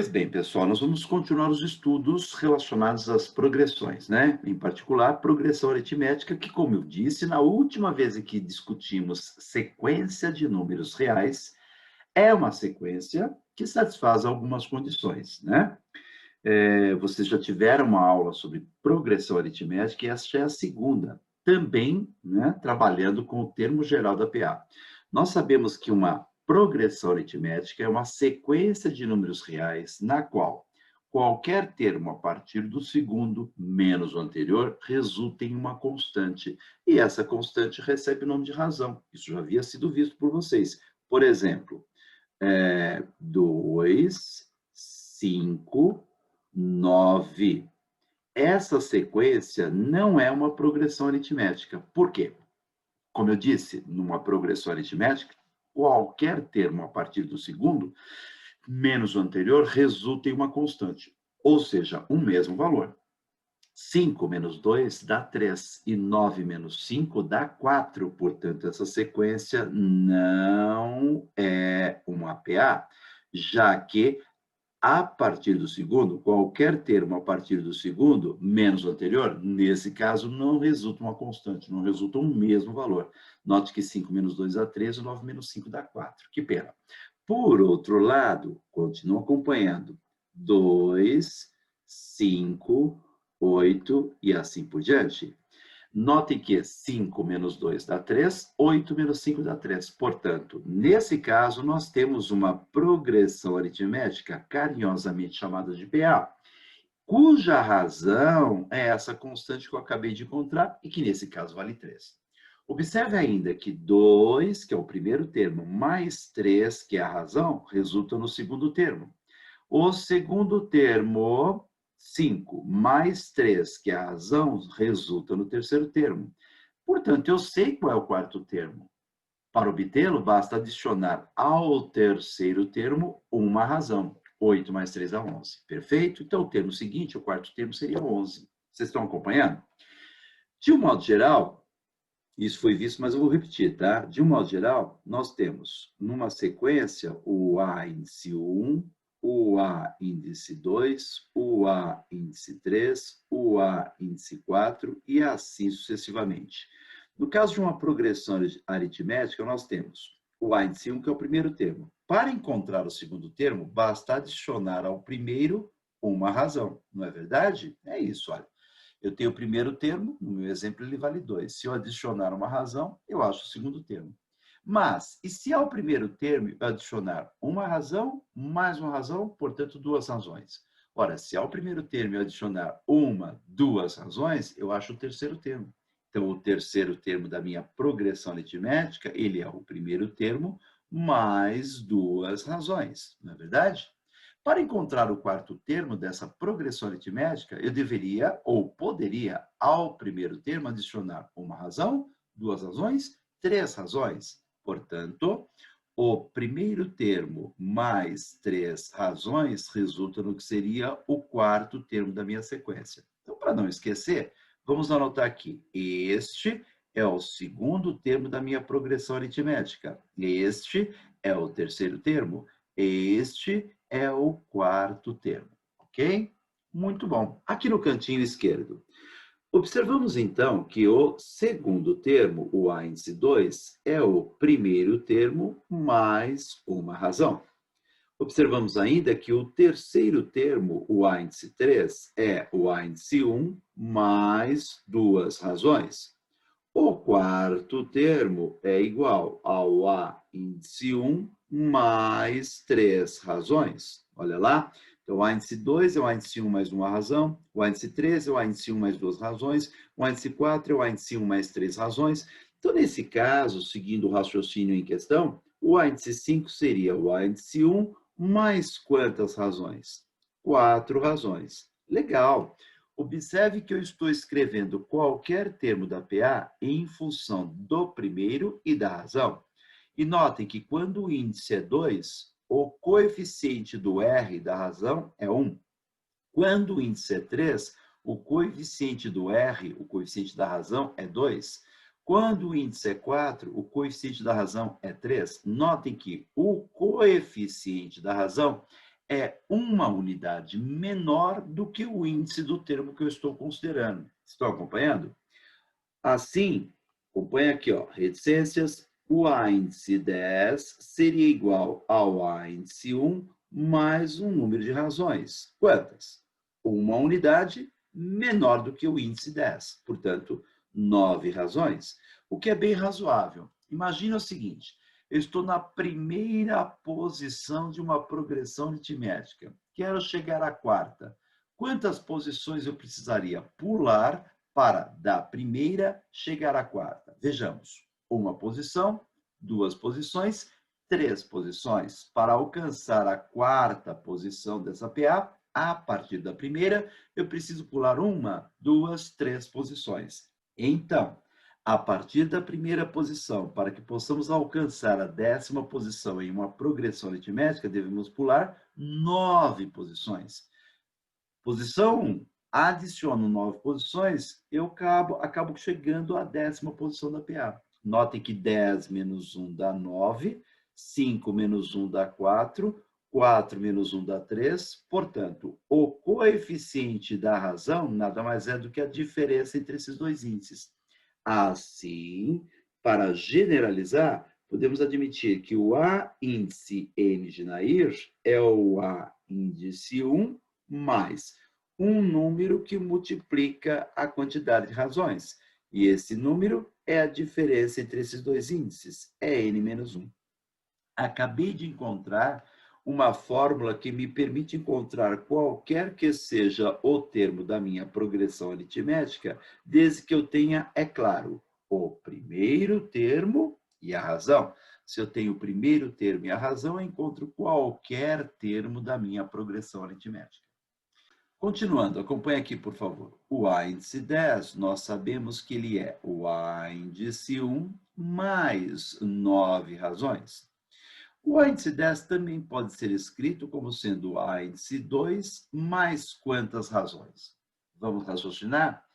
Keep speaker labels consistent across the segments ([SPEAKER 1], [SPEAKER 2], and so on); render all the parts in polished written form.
[SPEAKER 1] Pois bem, pessoal, nós vamos continuar os estudos relacionados às progressões, né? Em particular, progressão aritmética, que, como eu disse, na última vez em que discutimos sequência de números reais, é uma sequência que satisfaz algumas condições, né? Vocês já tiveram uma aula sobre progressão aritmética e esta é a segunda, também, né, trabalhando com o termo geral da PA. Nós sabemos que uma progressão aritmética é uma sequência de números reais na qual qualquer termo a partir do segundo menos o anterior resulta em uma constante. E essa constante recebe o nome de razão. Isso já havia sido visto por vocês. Por exemplo, 2, 5, 9. Essa sequência não é uma progressão aritmética. Por quê? Como eu disse, numa progressão aritmética, qualquer termo a partir do segundo, menos o anterior, resulta em uma constante, ou seja, um mesmo valor. 5 menos 2 dá 3, e 9 menos 5 dá 4. Portanto, essa sequência não é uma PA, já que a partir do segundo, qualquer termo a partir do segundo, menos o anterior, nesse caso, não resulta uma constante, não resulta um mesmo valor. Note que 5 menos 2 dá 3, e 9 menos 5 dá 4. Que pena. Por outro lado, continua acompanhando. 2, 5, 8 e assim por diante. Notem que 5 menos 2 dá 3, 8 menos 5 dá 3. Portanto, nesse caso, nós temos uma progressão aritmética carinhosamente chamada de PA, cuja razão é essa constante que eu acabei de encontrar e que, nesse caso, vale 3. Observe ainda que 2, que é o primeiro termo, mais 3, que é a razão, resulta no segundo termo. O segundo termo, 5, mais 3, que é a razão, resulta no terceiro termo. Portanto, eu sei qual é o quarto termo. Para obtê-lo, basta adicionar ao terceiro termo uma razão. 8 mais 3 dá 11. Perfeito? Então, o termo seguinte, o quarto termo, seria 11. Vocês estão acompanhando? De um modo geral, isso foi visto, mas eu vou repetir, tá? De um modo geral, nós temos, numa sequência, o A índice 1, o A índice 2, o A índice 3, o A índice 4 e assim sucessivamente. No caso de uma progressão aritmética, nós temos o A índice 1, que é o primeiro termo. Para encontrar o segundo termo, basta adicionar ao primeiro uma razão. Não é verdade? É isso, olha. Eu tenho o primeiro termo, no meu exemplo ele vale 2. Se eu adicionar uma razão, eu acho o segundo termo. Mas, e se ao primeiro termo eu adicionar uma razão, mais uma razão, portanto, duas razões? Ora, se ao primeiro termo eu adicionar uma, duas razões, eu acho o terceiro termo. Então, o terceiro termo da minha progressão aritmética, ele é o primeiro termo mais duas razões, não é verdade? Para encontrar o quarto termo dessa progressão aritmética, eu deveria ou poderia, ao primeiro termo, adicionar uma razão, duas razões, três razões. Portanto, o primeiro termo mais três razões resulta no que seria o quarto termo da minha sequência. Então, para não esquecer, vamos anotar aqui. Este é o segundo termo da minha progressão aritmética. Este é o terceiro termo. Este é o quarto termo, ok? Muito bom. Aqui no cantinho esquerdo, observamos então que o segundo termo, o A índice 2, é o primeiro termo mais uma razão. Observamos ainda que o terceiro termo, o A índice 3, é o A índice 1 mais duas razões. O quarto termo é igual ao A índice 1 mais três razões. Olha lá. Então, o A índice 2 é o A índice 1 mais uma razão. O A índice 3 é o A índice 1 mais duas razões. O A índice 4 é o A índice 1 mais três razões. Então, nesse caso, seguindo o raciocínio em questão, o A índice 5 seria o A índice 1 mais quantas razões? Quatro razões. Legal. Observe que eu estou escrevendo qualquer termo da PA em função do primeiro e da razão. E notem que quando o índice é 2, o coeficiente do R da razão é 1. Quando o índice é 3, o coeficiente do R, o coeficiente da razão, é 2. Quando o índice é 4, o coeficiente da razão é 3. Notem que o coeficiente da razão é uma unidade menor do que o índice do termo que eu estou considerando. Estão acompanhando? Assim, acompanha aqui, ó, reticências, o A índice 10 seria igual ao A índice 1 mais um número de razões. Quantas? Uma unidade menor do que o índice 10, portanto, 9 razões, o que é bem razoável. Imagina o seguinte, eu estou na primeira posição de uma progressão aritmética, quero chegar à quarta. Quantas posições eu precisaria pular para da primeira chegar à quarta? Vejamos, uma posição, duas posições, três posições. Para alcançar a quarta posição dessa PA, a partir da primeira, eu preciso pular uma, duas, três posições. Então, a partir da primeira posição, para que possamos alcançar a 10ª posição em uma progressão aritmética, devemos pular 9 posições. Posição 1, adiciono 9 posições, eu acabo chegando à 10ª posição da PA. Notem que 10 menos 1 dá 9, 5 menos 1 dá 4, 4 menos 1 dá 3, portanto, o coeficiente da razão nada mais é do que a diferença entre esses dois índices. Assim, para generalizar, podemos admitir que o A índice N de Nair é o A índice 1 mais um número que multiplica a quantidade de razões. E esse número é a diferença entre esses dois índices, é N menos 1. Acabei de encontrar uma fórmula que me permite encontrar qualquer que seja o termo da minha progressão aritmética, desde que eu tenha, é claro, o primeiro termo e a razão. Se eu tenho o primeiro termo e a razão, eu encontro qualquer termo da minha progressão aritmética. Continuando, acompanhe aqui, por favor. O A índice 10, nós sabemos que ele é o A índice 1 mais 9 razões. O A índice 10 também pode ser escrito como sendo o A índice 2 mais quantas razões? Vamos raciocinar?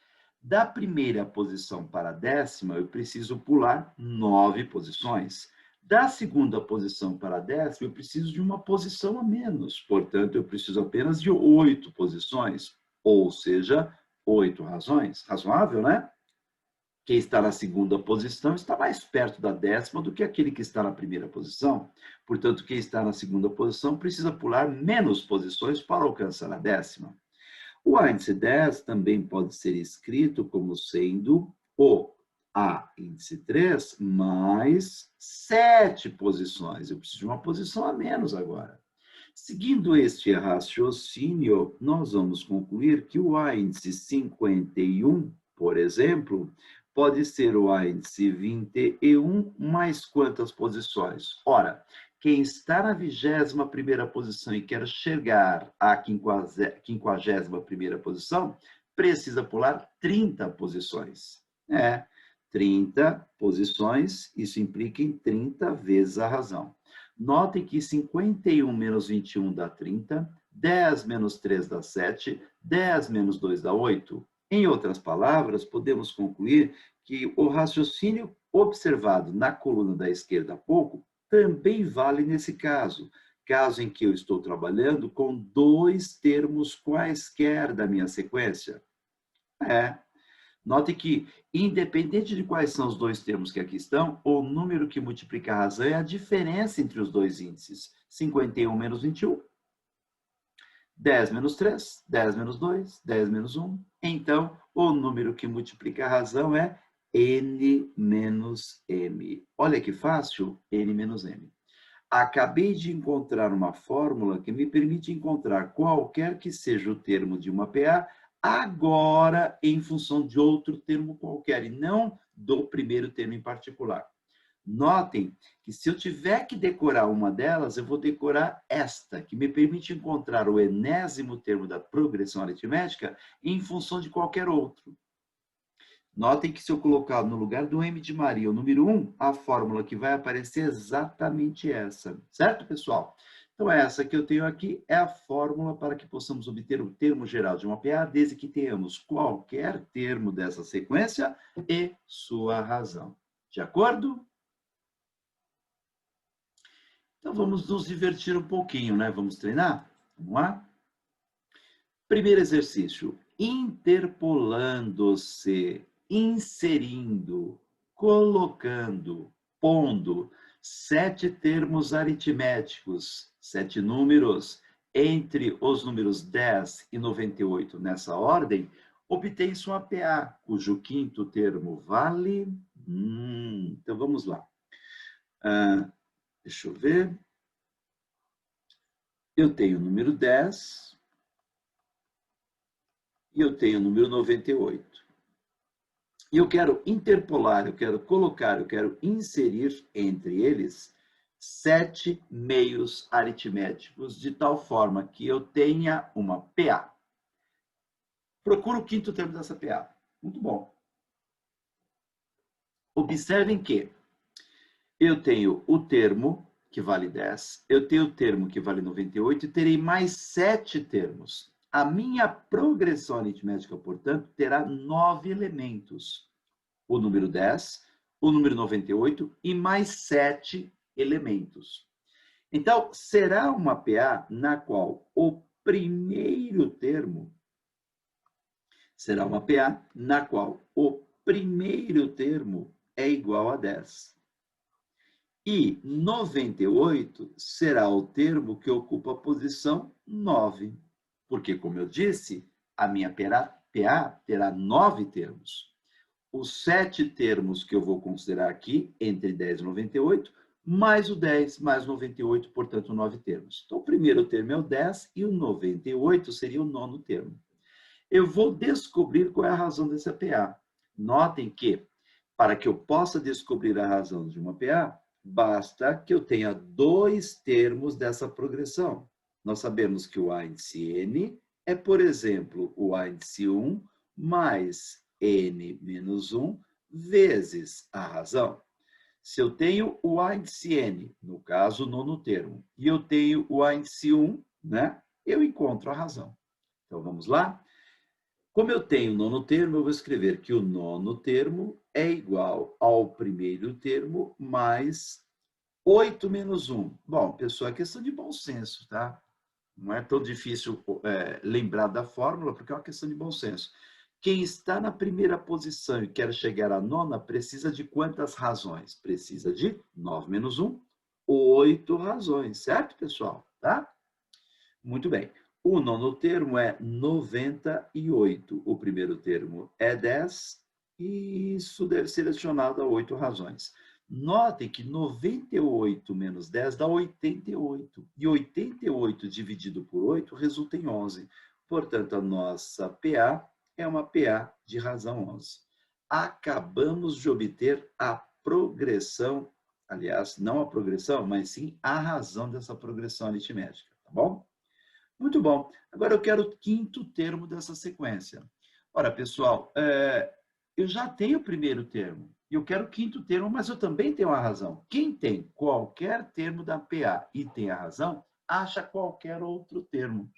[SPEAKER 1] Da primeira posição para a 10ª, eu preciso pular 9 posições. Da segunda posição para a 10ª, eu preciso de uma posição a menos. Portanto, eu preciso apenas de 8 posições, ou seja, 8 razões. Razoável, né? Quem está na segunda posição está mais perto da 10ª do que aquele que está na primeira posição. Portanto, quem está na segunda posição precisa pular menos posições para alcançar a 10ª. O A índice 10 também pode ser escrito como sendo o A índice 3 mais 7 posições. Eu preciso de uma posição a menos agora. Seguindo este raciocínio, nós vamos concluir que o A índice 51, por exemplo, pode ser o A índice 21 mais quantas posições? Ora, quem está na 21ª posição e quer chegar à 51ª posição, precisa pular 30 posições. 30 posições, isso implica em 30 vezes a razão. Notem que 51 menos 21 dá 30, 10 menos 3 dá 7, 10 menos 2 dá 8. Em outras palavras, podemos concluir que o raciocínio observado na coluna da esquerda há pouco também vale nesse caso em que eu estou trabalhando com dois termos quaisquer da minha sequência. Note que, independente de quais são os dois termos que aqui estão, o número que multiplica a razão é a diferença entre os dois índices. 51 menos 21, 10 menos 3, 10 menos 2, 10 menos 1. Então, o número que multiplica a razão é N menos M. Olha que fácil, N menos M. Acabei de encontrar uma fórmula que me permite encontrar qualquer que seja o termo de uma PA, agora em função de outro termo qualquer, e não do primeiro termo em particular. Notem que se eu tiver que decorar uma delas, eu vou decorar esta, que me permite encontrar o enésimo termo da progressão aritmética em função de qualquer outro. Notem que se eu colocar no lugar do M de Maria o número 1, a fórmula que vai aparecer é exatamente essa. Certo, pessoal? Então, essa que eu tenho aqui é a fórmula para que possamos obter o termo geral de uma PA, desde que tenhamos qualquer termo dessa sequência e sua razão. De acordo? Então, vamos nos divertir um pouquinho, né? Vamos treinar? Vamos lá? Primeiro exercício, interpolando-se, inserindo, colocando, pondo 7 termos aritméticos, 7 números, entre os números 10 e 98 nessa ordem, obtém-se um APA, cujo quinto termo vale... então vamos lá. Deixa eu ver. Eu tenho o número 10... e eu tenho o número 98. E eu quero interpolar, eu quero colocar, eu quero inserir entre eles 7 meios aritméticos, de tal forma que eu tenha uma PA. Procuro o quinto termo dessa PA. Muito bom. Observem que eu tenho o termo que vale 10, eu tenho o termo que vale 98 e terei mais 7 termos. A minha progressão aritmética, portanto, terá 9 elementos. O número 10, o número 98 e mais 7 elementos. Então, será uma PA na qual o primeiro termo será uma PA na qual o primeiro termo é igual a 10. E 98 será o termo que ocupa a posição 9. Porque, como eu disse, a minha PA terá 9 termos. Os 7 termos que eu vou considerar aqui, entre 10 e 98, mais o 10, mais 98, portanto, 9 termos. Então, o primeiro termo é o 10 e o 98 seria o nono termo. Eu vou descobrir qual é a razão dessa PA. Notem que, para que eu possa descobrir a razão de uma PA, basta que eu tenha 2 termos dessa progressão. Nós sabemos que o A índice N é, por exemplo, o A índice 1 mais N menos 1 vezes a razão. Se eu tenho o A índice N, no caso, o nono termo, e eu tenho o A índice 1, né, eu encontro a razão. Então, vamos lá? Como eu tenho o nono termo, eu vou escrever que o nono termo é igual ao primeiro termo mais 8 menos 1. Bom, pessoal, é questão de bom senso, tá? Não é tão difícil lembrar da fórmula, porque é uma questão de bom senso. Quem está na primeira posição e quer chegar à nona, precisa de quantas razões? Precisa de 9 menos 1, 8 razões, certo, pessoal? Tá? Muito bem. O nono termo é 98. O primeiro termo é 10. E isso deve ser adicionado a 8 razões. Notem que 98 menos 10 dá 88. E 88 dividido por 8 resulta em 11. Portanto, a nossa PA é uma PA de razão 11. Acabamos de obter a progressão, aliás, não a progressão, mas sim a razão dessa progressão aritmética, tá bom? Muito bom. Agora eu quero o quinto termo dessa sequência. Ora, pessoal, eu já tenho o primeiro termo. Eu quero o quinto termo, mas eu também tenho a razão. Quem tem qualquer termo da PA e tem a razão, acha qualquer outro termo.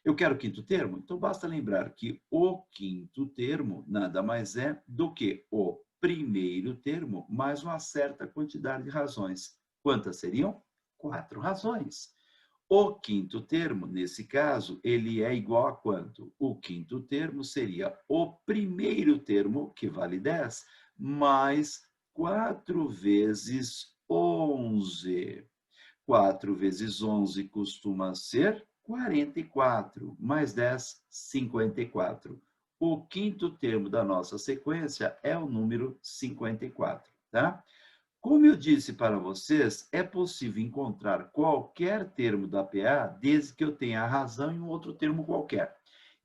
[SPEAKER 1] Eu quero o quinto termo? Então basta lembrar que o quinto termo nada mais é do que o primeiro termo mais uma certa quantidade de razões. Quantas seriam? 4 razões. O quinto termo, nesse caso, ele é igual a quanto? O quinto termo seria o primeiro termo, que vale 10, mais 4 vezes 11. 4 vezes 11 costuma ser 44, mais 10, 54. O quinto termo da nossa sequência é o número 54, tá? Como eu disse para vocês, é possível encontrar qualquer termo da PA desde que eu tenha a razão em um outro termo qualquer.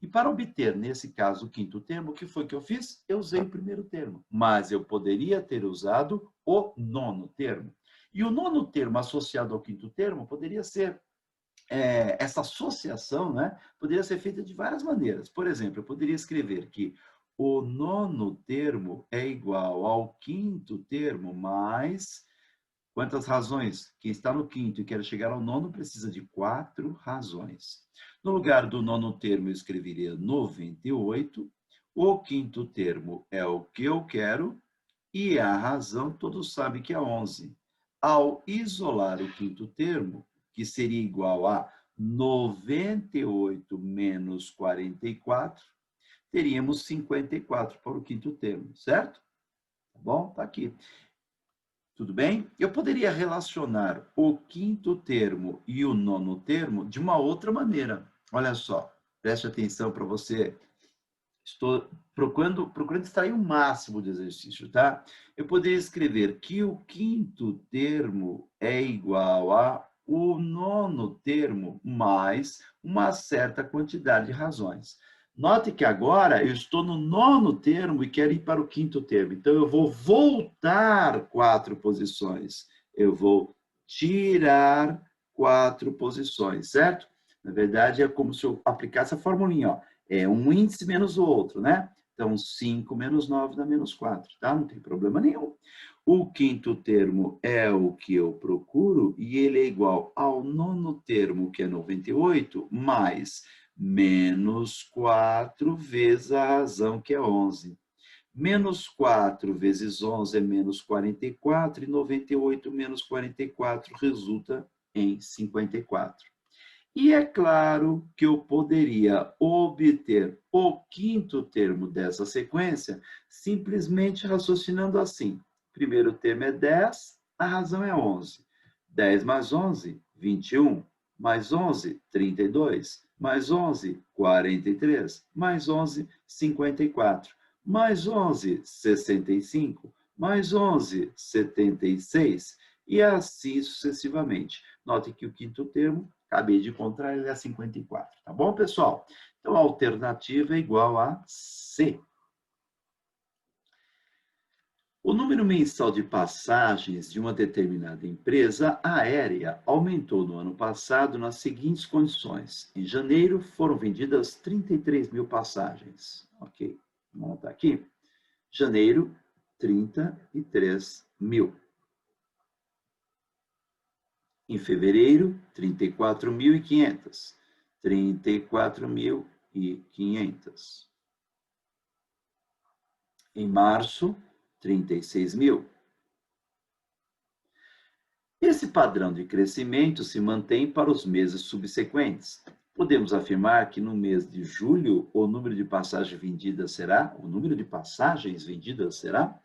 [SPEAKER 1] E para obter, nesse caso, o quinto termo, o que foi que eu fiz? Eu usei o primeiro termo, mas eu poderia ter usado o nono termo. E o nono termo associado ao quinto termo poderia ser, essa associação, né, poderia ser feita de várias maneiras. Por exemplo, eu poderia escrever que o nono termo é igual ao quinto termo mais... Quantas razões? Quem está no quinto e quer chegar ao nono precisa de 4 razões. No lugar do nono termo, eu escreveria 98. O quinto termo é o que eu quero e a razão, todos sabem que é 11. Ao isolar o quinto termo, que seria igual a 98 menos 44, teríamos 54 para o quinto termo, certo? Tá bom? Tá aqui. Tudo bem? Eu poderia relacionar o quinto termo e o nono termo de uma outra maneira. Olha só, preste atenção para você. Estou procurando extrair o máximo do exercício, tá? Eu poderia escrever que o quinto termo é igual a o nono termo mais uma certa quantidade de razões. Note que agora eu estou no nono termo e quero ir para o quinto termo. Então, eu vou voltar 4 posições. Eu vou tirar 4 posições, certo? Na verdade, é como se eu aplicasse a formulinha, ó. É um índice menos o outro, né? Então, 5 menos 9 dá menos 4, tá? Não tem problema nenhum. O quinto termo é o que eu procuro e ele é igual ao nono termo, que é 98, mais menos 4 vezes a razão, que é 11. Menos 4 vezes 11 é menos 44, e 98 menos 44 resulta em 54. E é claro que eu poderia obter o quinto termo dessa sequência simplesmente raciocinando assim. Primeiro termo é 10, a razão é 11. 10 mais 11, 21. Mais 11, 32. Mais 11, 43. Mais 11, 54. Mais 11, 65. Mais 11, 76. E assim sucessivamente. Note que o quinto termo acabei de encontrar, ele é 54. Tá bom, pessoal? Então, a alternativa é igual a C. O número mensal de passagens de uma determinada empresa aérea aumentou no ano passado nas seguintes condições. Em janeiro, foram vendidas 33 mil passagens. Ok, vamos anotar aqui. Janeiro, 33 mil. Em fevereiro, 34.500. 34.500. Em março, 36 mil. Esse padrão de crescimento se mantém para os meses subsequentes. Podemos afirmar que no mês de julho o número de passagens vendidas será? O número de passagens vendidas será?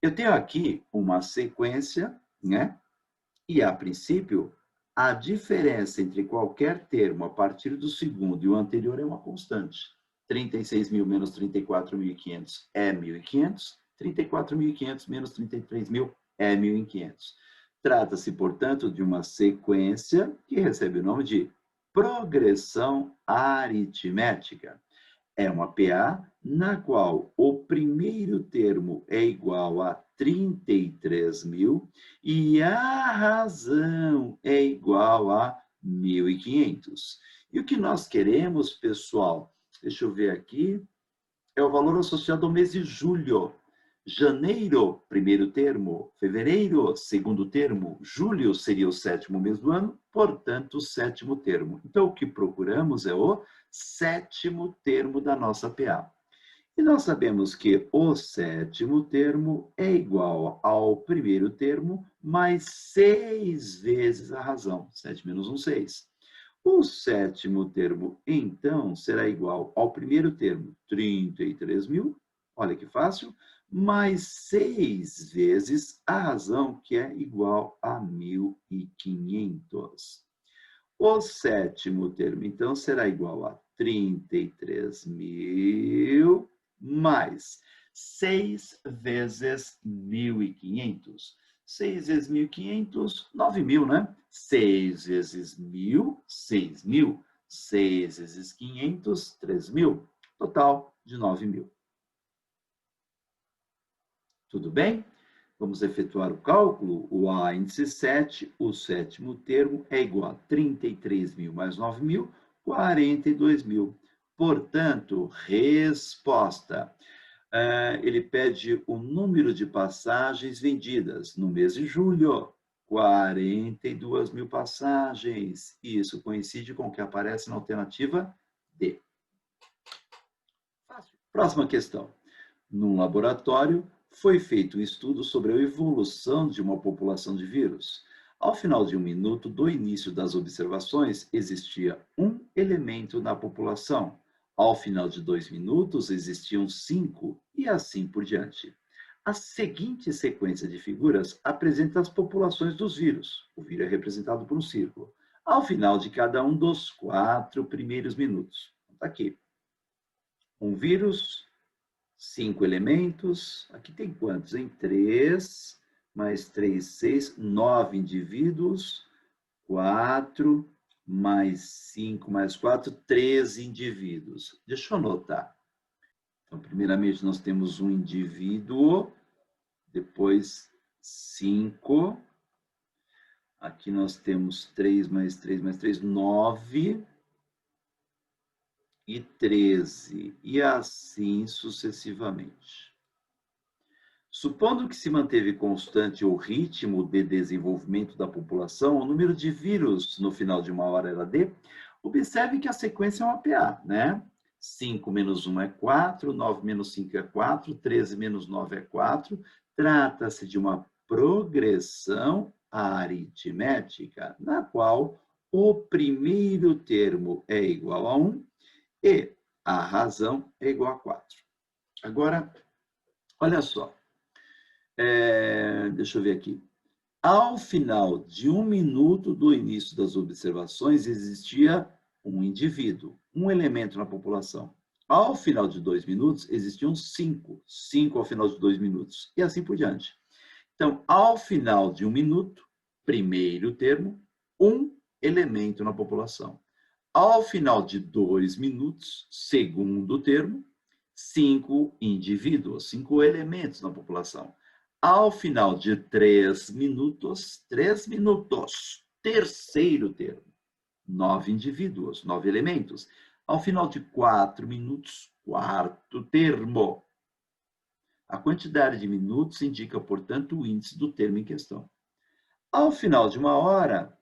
[SPEAKER 1] Eu tenho aqui uma sequência, né? E, a princípio, a diferença entre qualquer termo a partir do segundo e o anterior é uma constante. 36 mil menos 34.500 é 1.500. 34.500 menos 33 mil é 1.500. Trata-se, portanto, de uma sequência que recebe o nome de progressão aritmética. É uma PA na qual o primeiro termo é igual a 33 mil e a razão é igual a 1.500. E o que nós queremos, pessoal, deixa eu ver aqui, é o valor associado ao mês de julho. Janeiro, primeiro termo. Fevereiro, segundo termo. Julho seria o sétimo mês do ano, portanto, o sétimo termo. Então, o que procuramos é o sétimo termo da nossa PA. E nós sabemos que o sétimo termo é igual ao primeiro termo mais 6 vezes a razão. 7 menos 1, 6. O sétimo termo, então, será igual ao primeiro termo, 33 mil, olha que fácil, mais 6 vezes a razão, que é igual a 1.500. O sétimo termo, então, será igual a 33 mil mais 6 vezes 1.500. 6 vezes 1.500, 9.000, né? 6 vezes 1.000, 6.000. 6 vezes 500, 3.000. Total de 9.000. Tudo bem? Vamos efetuar o cálculo. O A índice 7, o sétimo termo, é igual a 33 mil mais 9 mil, 42 mil. Portanto, resposta. Ele pede o número de passagens vendidas no mês de julho. 42 mil passagens. Isso coincide com o que aparece na alternativa D. Fácil. Próxima questão. Num laboratório, foi feito um estudo sobre a evolução de uma população de vírus. Ao final de 1 minuto do início das observações, existia um elemento na população. Ao final de 2 minutos, existiam 5, e assim por diante. A seguinte sequência de figuras apresenta as populações dos vírus. O vírus é representado por um círculo. Ao final de cada um dos 4 primeiros minutos. Está aqui. Um vírus, 5 elementos. Aqui tem quantos, hein? 3, mais 3, 6, 9 indivíduos. 4, mais 5, mais 4, 13 indivíduos. Deixa eu anotar. Então, primeiramente, nós temos um indivíduo, depois 5. Aqui nós temos 3 mais 3 mais 3, 9 e 13, e assim sucessivamente. Supondo que se manteve constante o ritmo de desenvolvimento da população, o número de vírus no final de uma hora era D, observe que a sequência é uma PA, né? 5 menos 1 é 4, 9 menos 5 é 4, 13 menos 9 é 4. Trata-se de uma progressão aritmética, na qual o primeiro termo é igual a 1 e a razão é igual a 4. Agora, olha só. Deixa eu ver aqui. Ao final de 1 minuto do início das observações, existia um indivíduo, um elemento na população. Ao final de 2 minutos, existiam 5. 5 ao final de 2 minutos, e assim por diante. Então, ao final de 1 minuto, primeiro termo, um elemento na população. Ao final de 2 minutos, segundo termo, 5 indivíduos, 5 elementos na população. Ao final de 3 minutos, terceiro termo, 9 indivíduos, 9 elementos. Ao final de 4 minutos, quarto termo. A quantidade de minutos indica, portanto, o índice do termo em questão. Ao final de 1 hora,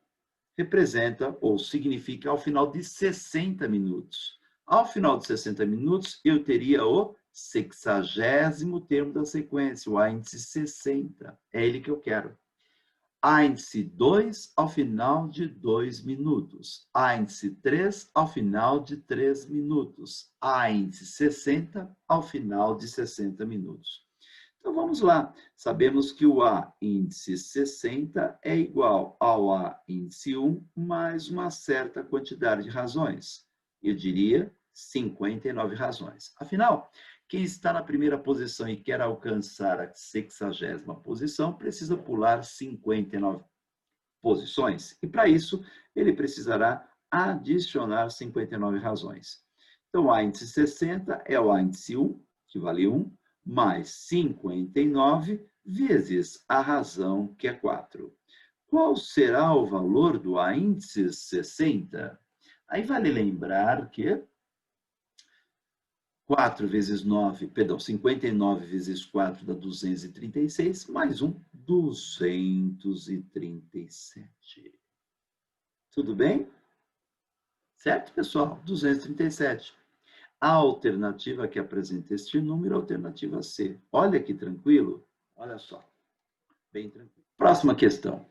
[SPEAKER 1] representa ou significa ao final de 60 minutos. Ao final de 60 minutos, eu teria o 60º termo da sequência, o índice 60. É ele que eu quero. Índice 2 ao final de 2 minutos. Índice 3 ao final de 3 minutos. Índice 60 ao final de 60 minutos. Então, vamos lá. Sabemos que o A índice 60 é igual ao A índice 1 mais uma certa quantidade de razões. Eu diria 59 razões. Afinal, quem está na primeira posição e quer alcançar a 60ª posição, precisa pular 59 posições. E, para isso, ele precisará adicionar 59 razões. Então, o A índice 60 é o A índice 1, que vale 1, mais 59 vezes a razão, que é 4. Qual será o valor do A índice 60? Aí vale lembrar que 4 vezes 9, perdão, 59 vezes 4 dá 236, mais 1, 237. Tudo bem? Certo, pessoal? 237. A alternativa que apresenta este número é a alternativa C. Olha que tranquilo. Olha só. Bem tranquilo. Próxima questão.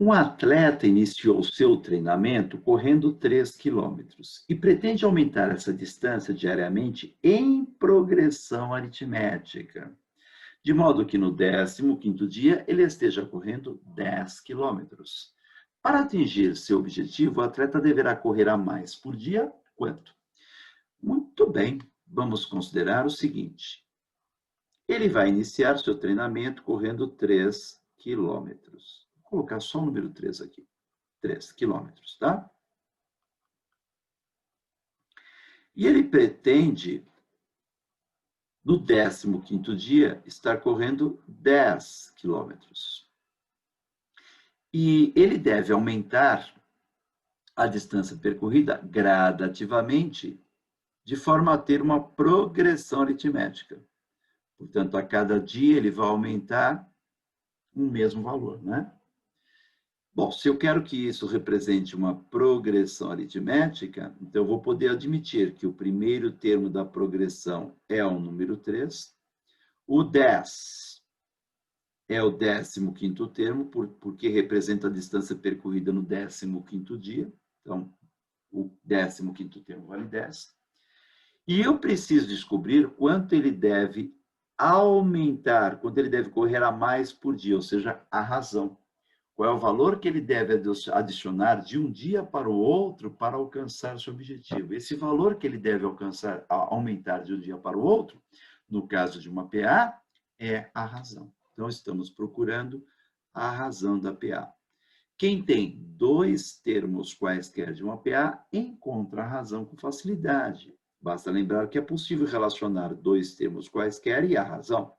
[SPEAKER 1] Um atleta iniciou seu treinamento correndo 3 quilômetros e pretende aumentar essa distância diariamente em progressão aritmética, de modo que no 15º dia ele esteja correndo 10 quilômetros. Para atingir seu objetivo, o atleta deverá correr a mais por dia quanto? Muito bem, vamos considerar o seguinte. Ele vai iniciar seu treinamento correndo 3 quilômetros. Vou colocar só o número 3 aqui. 3 quilômetros, tá? E ele pretende, no 15º dia, estar correndo 10 quilômetros. E ele deve aumentar a distância percorrida gradativamente, de forma a ter uma progressão aritmética. Portanto, a cada dia ele vai aumentar o mesmo valor, né? Bom, se eu quero que isso represente uma progressão aritmética, então eu vou poder admitir que o primeiro termo da progressão é o número 3, o 10 é o 15º termo, porque representa a distância percorrida no 15º dia. Então, o 15º termo vale 10. E eu preciso descobrir quanto ele deve aumentar, quanto ele deve correr a mais por dia, ou seja, a razão. Qual é o valor que ele deve adicionar de um dia para o outro para alcançar seu objetivo? Esse valor que ele deve aumentar de um dia para o outro, no caso de uma PA, é a razão. Então, estamos procurando a razão da PA. Quem tem dois termos quaisquer de uma PA, encontra a razão com facilidade. Basta lembrar que é possível relacionar dois termos quaisquer e a razão.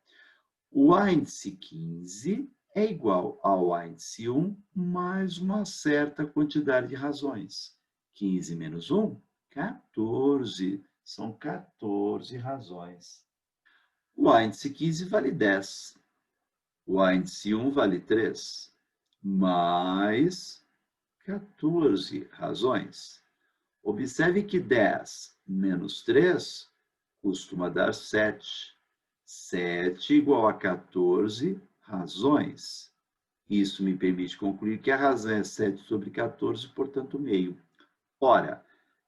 [SPEAKER 1] O índice 15 é igual ao índice 1 mais uma certa quantidade de razões. 15 menos 1, 14. São 14 razões. O índice 15 vale 10. O índice 1 vale 3. Mais 14 razões. Observe que 10 menos 3 costuma dar 7. 7 igual a 14 razões. Isso me permite concluir que a razão é 7 sobre 14, portanto, meio. Ora,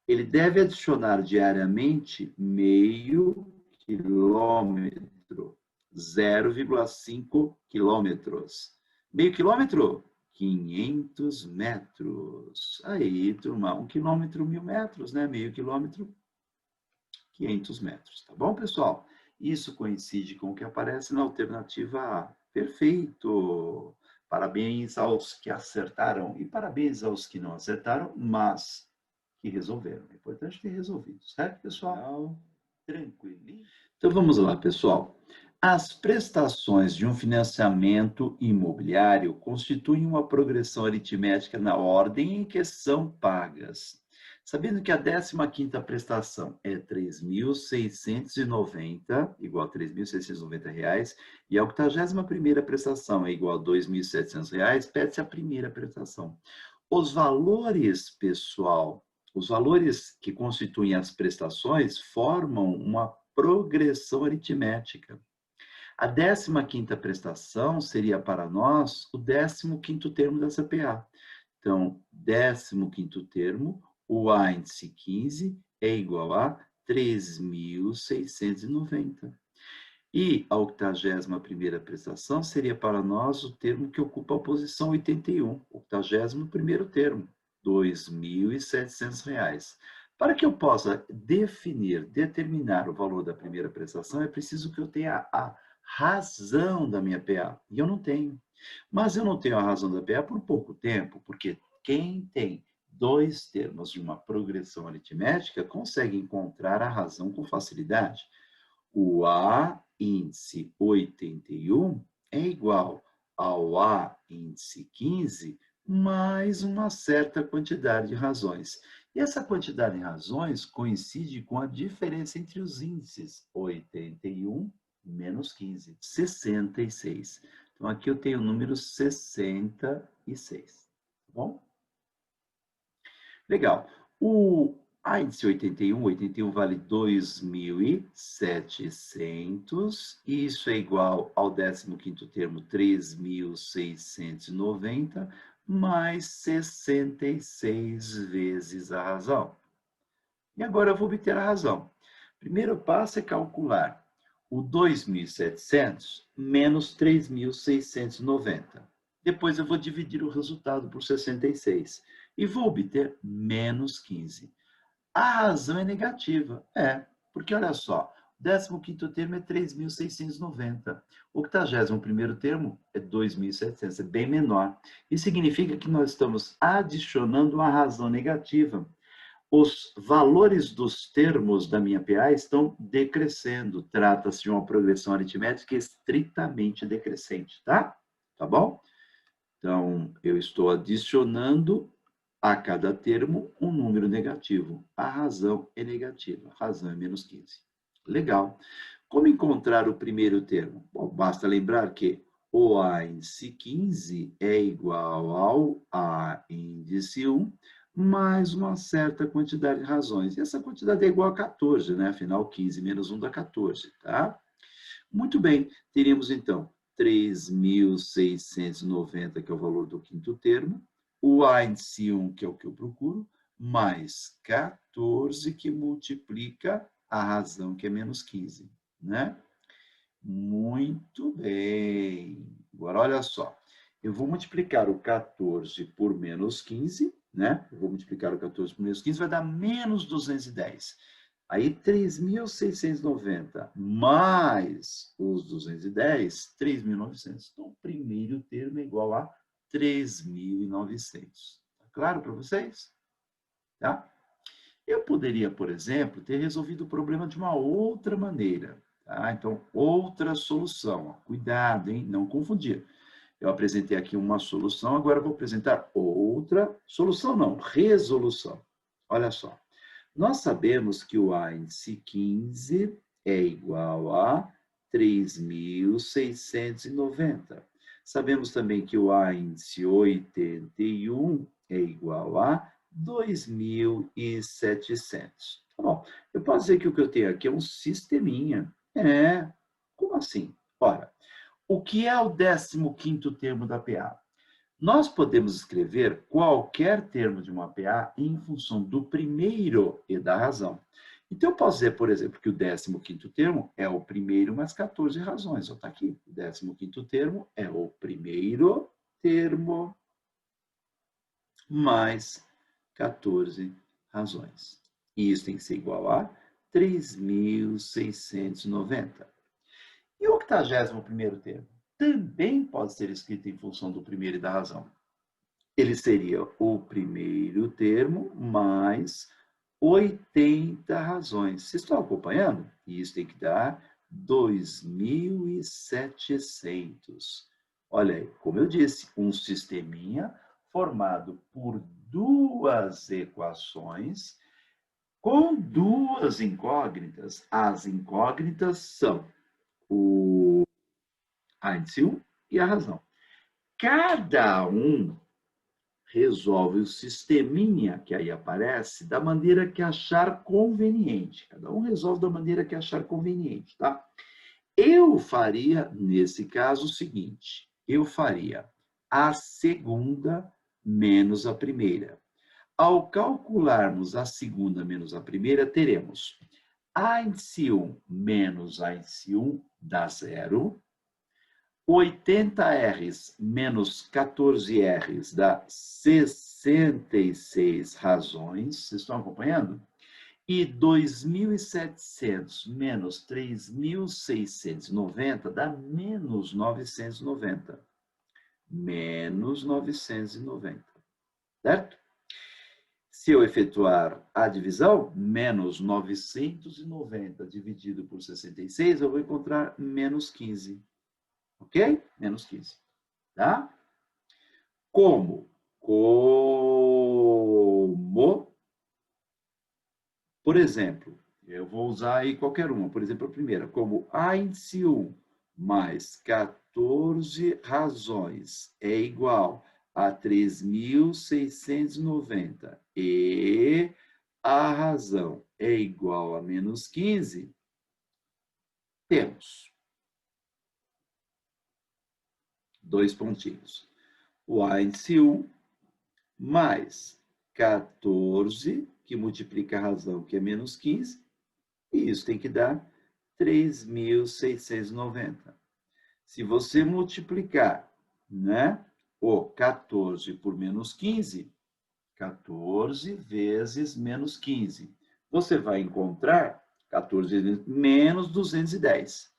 [SPEAKER 1] ele deve adicionar diariamente meio quilômetro, 0,5 quilômetros. Meio quilômetro? 500 metros. Aí, turma, 1 quilômetro, 1.000 metros, né? Meio quilômetro, 500 metros. Tá bom, pessoal? Isso coincide com o que aparece na alternativa A. Perfeito! Parabéns aos que acertaram e parabéns aos que não acertaram, mas que resolveram. É importante ter resolvido, certo, pessoal? Tranquilinho. Então, vamos lá, pessoal. As prestações de um financiamento imobiliário constituem uma progressão aritmética na ordem em que são pagas. Sabendo que a 15ª prestação é 3.690, igual a R$3.690, e a 81ª prestação é igual a R$2.700, pede-se a primeira prestação. Os valores, pessoal, os valores que constituem as prestações formam uma progressão aritmética. A 15ª prestação seria para nós o 15º termo dessa PA. Então, 15º termo, o índice 15 é igual a 3.690. E a 81ª prestação seria para nós o termo que ocupa a posição 81, 81º termo, R$2.700. Para que eu possa determinar o valor da primeira prestação, é preciso que eu tenha a razão da minha PA. E eu não tenho. Mas eu não tenho a razão da PA por pouco tempo, porque quem tem dois termos de uma progressão aritmética consegue encontrar a razão com facilidade. O A índice 81 é igual ao A índice 15 mais uma certa quantidade de razões. E essa quantidade de razões coincide com a diferença entre os índices 81 menos 15, 66. Então, aqui eu tenho o número 66, tá bom? Legal. O índice 81 vale 2.700, e isso é igual ao 15º termo 3.690, mais 66 vezes a razão. E agora eu vou obter a razão. Primeiro passo é calcular o 2.700 menos 3.690. Depois eu vou dividir o resultado por 66 e vou obter menos 15. A razão é negativa. Porque olha só, o 15º termo é 3.690. O 81º termo é 2.700, é bem menor. Isso significa que nós estamos adicionando uma razão negativa. Os valores dos termos da minha PA estão decrescendo. Trata-se de uma progressão aritmética estritamente decrescente, tá? Tá bom? Então, eu estou adicionando a cada termo um número negativo. A razão é negativa. A razão é menos 15. Legal. Como encontrar o primeiro termo? Bom, basta lembrar que o A índice 15 é igual ao A índice 1 mais uma certa quantidade de razões. E essa quantidade é igual a 14, né? Afinal, 15 menos 1 dá 14, tá? Muito bem. Teríamos, então, 3.690, que é o valor do quinto termo, o A índice 1, que é o que eu procuro, mais 14, que multiplica a razão, que é menos 15, né? Muito bem. Agora, olha só. Eu vou multiplicar o 14 por menos 15, né? Eu vou multiplicar o 14 por menos 15, vai dar menos 210. Aí, 3.690 mais os 210, 3.900. Então, o primeiro termo é igual a 3.900. Tá claro para vocês? Tá? Eu poderia, por exemplo, ter resolvido o problema de uma outra maneira. Tá? Então, outra solução. Cuidado, hein? Não confundir. Eu apresentei aqui uma solução, agora eu vou apresentar outra solução, não, resolução. Olha só. Nós sabemos que o A índice 15 é igual a 3.690. Sabemos também que o A índice 81 é igual a 2.700. Tá bom, eu posso dizer que o que eu tenho aqui é um sisteminha. Como assim? Ora, o que é o 15º termo da PA? Nós podemos escrever qualquer termo de uma PA em função do primeiro e da razão. Então, eu posso dizer, por exemplo, que o 15º termo é o primeiro mais 14 razões. Está aqui. O 15º termo é o primeiro termo mais 14 razões. E isso tem que ser igual a 3.690. E o 81º termo também pode ser escrito em função do primeiro e da razão. Ele seria o primeiro termo mais 80 razões. Vocês estão acompanhando? E isso tem que dar 2.700. Olha aí, como eu disse, um sisteminha formado por duas equações com duas incógnitas. As incógnitas são o A índice 1 e a razão. Cada um resolve o sisteminha que aí aparece da maneira que achar conveniente. Cada um resolve da maneira que achar conveniente, tá? Eu faria, nesse caso, o seguinte. Eu faria a segunda menos a primeira. Ao calcularmos a segunda menos a primeira, teremos A índice 1 menos A índice 1 dá zero. 80 R's menos 14 R's dá 66 razões. Vocês estão acompanhando? E 2.700 menos 3.690 dá menos 990. Menos 990. Certo? Se eu efetuar a divisão, menos 990 dividido por 66, eu vou encontrar menos 15. Ok? Menos 15. Tá? Como? Por exemplo, eu vou usar aí qualquer uma. Por exemplo, a primeira. Como A índice 1 mais 14 razões é igual a 3.690 e a razão é igual a menos 15, temos dois pontinhos. O A índice 1 mais 14, que multiplica a razão, que é menos 15, e isso tem que dar 3.690. Se você multiplicar, né, o 14 por menos 15, 14 vezes menos 15, você vai encontrar 14 vezes menos 210.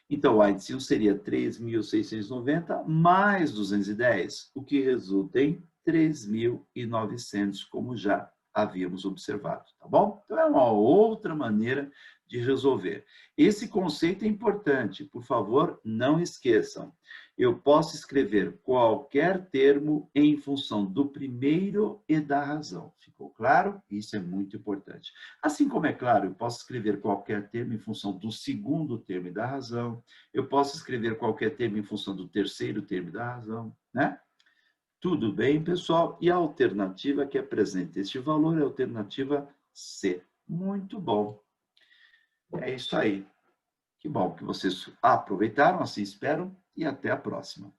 [SPEAKER 1] Então, o A índice 1 seria 3.690 mais 210, o que resulta em 3.900, como já havíamos observado, tá bom? Então, é uma outra maneira de resolver. Esse conceito é importante, por favor, não esqueçam. Eu posso escrever qualquer termo em função do primeiro e da razão. Ficou claro? Isso é muito importante. Assim como é claro, eu posso escrever qualquer termo em função do segundo termo e da razão. Eu posso escrever qualquer termo em função do terceiro termo e da razão, né? Tudo bem, pessoal? E a alternativa que apresenta este valor é a alternativa C. Muito bom. É isso aí. Que bom que vocês aproveitaram, assim espero, e até a próxima.